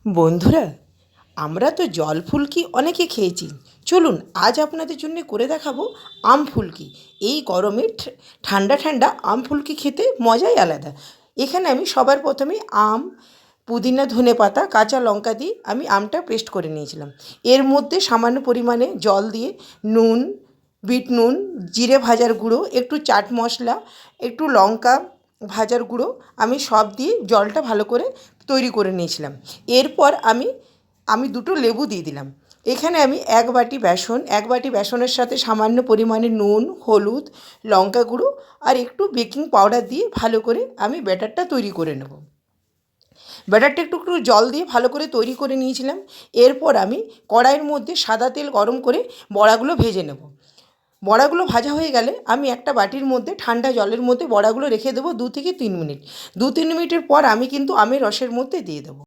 বন্ধুরা, আমরা তো জল ফুলকি অনেকে খেয়েছি। চলুন আজ আপনাদের জন্য করে দেখাবো আম ফুলকি। এই গরমে ঠান্ডা ঠান্ডা আম ফুলকি খেতে মজাই আলাদা। এখানে আমি সবার প্রথমে আম, পুদিনা, ধনেপাতা, কাঁচা লঙ্কা দিয়ে আমি আমটা পেস্ট করে নিয়েছিলাম। এর মধ্যে সামান্য পরিমাণে জল দিয়ে নুন, বিট নুন, জিরে ভাজার গুঁড়ো, একটু চাট মশলা, একটু লঙ্কা ভাজার গুঁড়ো আমি সব দিয়ে জলটা ভালো করে তৈরি করে নিয়েছিলাম। এরপর আমি দুটো লেবু দিয়ে দিলাম। এখানে আমি এক বাটি বেসনের সাথে সামান্য পরিমাণে নুন, হলুদ, লঙ্কা গুঁড়ো আর একটু বেকিং পাউডার দিয়ে ভালো করে আমি ব্যাটারটা তৈরি করে নেব। ব্যাটারটা একটু একটু জল দিয়ে ভালো করে তৈরি করে নিয়েছিলাম। এরপর আমি কড়াইয়ের মধ্যে সাদা তেল গরম করে বড়াগুলো ভেজে নেব। বড়াগুলো ভাজা হয়ে গেলে আমি একটা বাটির মধ্যে ঠান্ডা জলের মধ্যে বড়াগুলো রেখে দেবো 2 থেকে 3 মিনিট। 2-3 মিনিটের পর আমি কিন্তু আমের রসের মধ্যে দিয়ে দেবো।